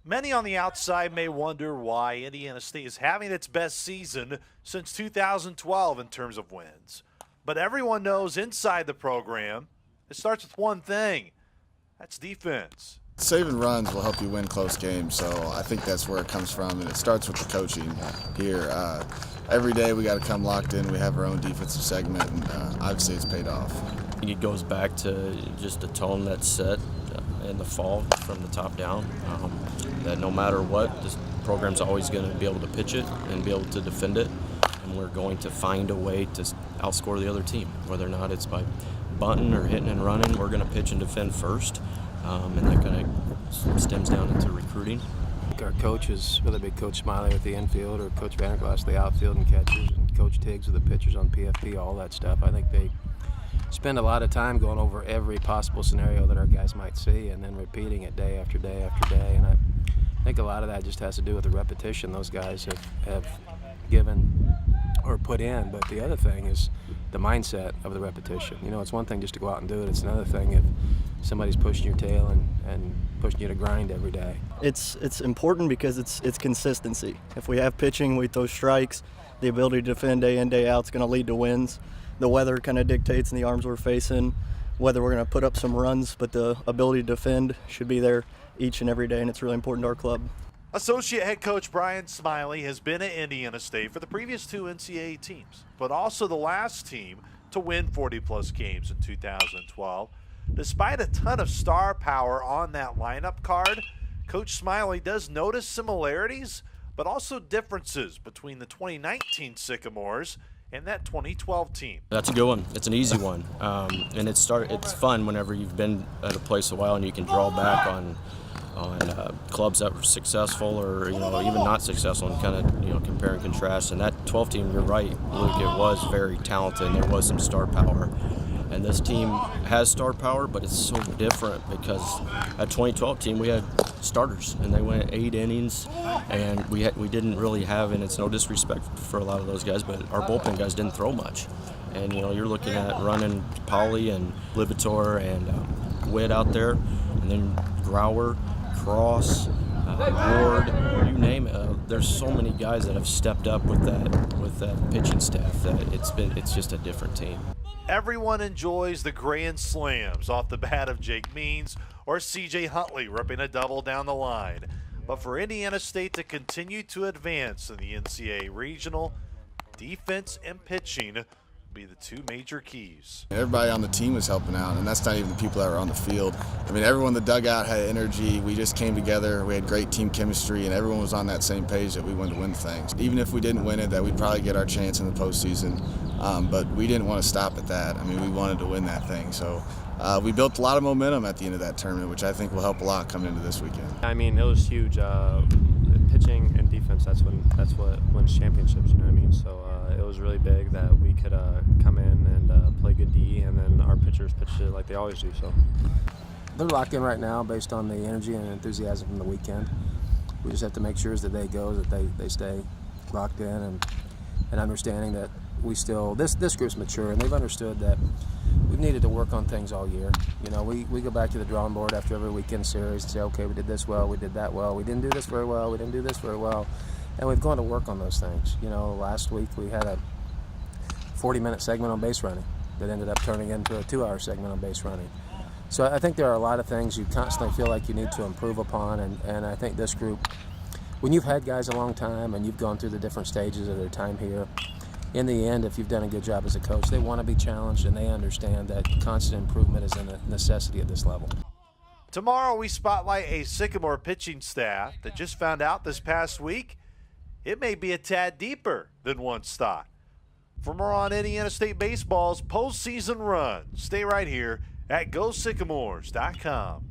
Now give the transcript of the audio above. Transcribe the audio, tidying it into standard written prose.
Many on the outside may wonder why Indiana State is having its best season since 2012 in terms of wins. But everyone knows inside the program, it starts with one thing. That's defense. Saving runs will help you win close games, so I think that's where it comes from, and it starts with the coaching here. Every day we got to come locked in. We have our own defensive segment, and obviously it's paid off. I think it goes back to just a tone that's set in the fall from the top down, that no matter what, this program's always going to be able to pitch it and be able to defend it, and we're going to find a way to outscore the other team, whether or not it's by bunting or hitting and running. We're going to pitch and defend first, and that kind of stems down into recruiting. Our coaches, whether it be Coach Smiley with the infield or Coach Vanderglass the outfield and catchers, and Coach Tiggs with the pitchers on PFP, all that stuff, I think they spend a lot of time going over every possible scenario that our guys might see and then repeating it day after day after day. And I think a lot of that just has to do with the repetition those guys have given or put in. But the other thing is the mindset of the repetition. You know, it's one thing just to go out and do it. It's another thing if somebody's pushing your tail and pushing you to grind every day. It's important because it's consistency. If we have pitching, we throw strikes, the ability to defend day in, day out is going to lead to wins. The weather kind of dictates in the arms we're facing whether we're going to put up some runs, but the ability to defend should be there each and every day, and it's really important to our club. Associate head coach Brian Smiley has been at Indiana State for the previous two NCAA teams, but also the last team to win 40-plus games in 2012. Despite a ton of star power on that lineup card, Coach Smiley does notice similarities, but also differences between the 2019 Sycamores and that 2012 team. That's a good one. It's an easy one, and it's fun whenever you've been at a place a while and you can draw back on clubs that were successful or even not successful and kind of compare and contrast. And that 12 team, you're right, Luke. It was very talented. And there was some star power. And this team has star power, but it's so different because at 2012 team we had starters and they went 8 innings, and we didn't really have, and it's no disrespect for a lot of those guys, but our bullpen guys didn't throw much. And you're looking at running Polly and Libator and Witt out there, and then Grauer, Cross, Ward, you name it. There's so many guys that have stepped up with that pitching staff that it's just a different team. Everyone enjoys the grand slams off the bat of Jake Means or CJ Huntley ripping a double down the line. But for Indiana State to continue to advance in the NCAA regional, defense and pitching will be the two major keys. Everybody on the team was helping out, and that's not even the people that were on the field. I mean, everyone in the dugout had energy. We just came together. We had great team chemistry, and everyone was on that same page that we wanted to win things. Even if we didn't win it, that we'd probably get our chance in the postseason. But we didn't want to stop at that. I mean, we wanted to win that thing. So we built a lot of momentum at the end of that tournament, which I think will help a lot coming into this weekend. I mean, it was huge. Pitching and defense, that's what wins championships, you know what I mean? So it was really big that we could come in and play good D, and then our pitchers pitched it like they always do. So they're locked in right now based on the energy and enthusiasm from the weekend. We just have to make sure as the day goes that they stay locked in and understanding that we still, this group's mature, and they've understood that we've needed to work on things all year. We go back to the drawing board after every weekend series and say, okay, we did this well, we did that well, we didn't do this very well, we didn't do this very well, and we've gone to work on those things. Last week we had a 40-minute segment on base running that ended up turning into a 2-hour segment on base running. So I think there are a lot of things you constantly feel like you need to improve upon, and I think this group, when you've had guys a long time and you've gone through the different stages of their time here, in the end, if you've done a good job as a coach, they want to be challenged, and they understand that constant improvement is a necessity at this level. Tomorrow we spotlight a Sycamore pitching staff that just found out this past week it may be a tad deeper than once thought. For more on Indiana State baseball's postseason run, stay right here at GoSycamores.com.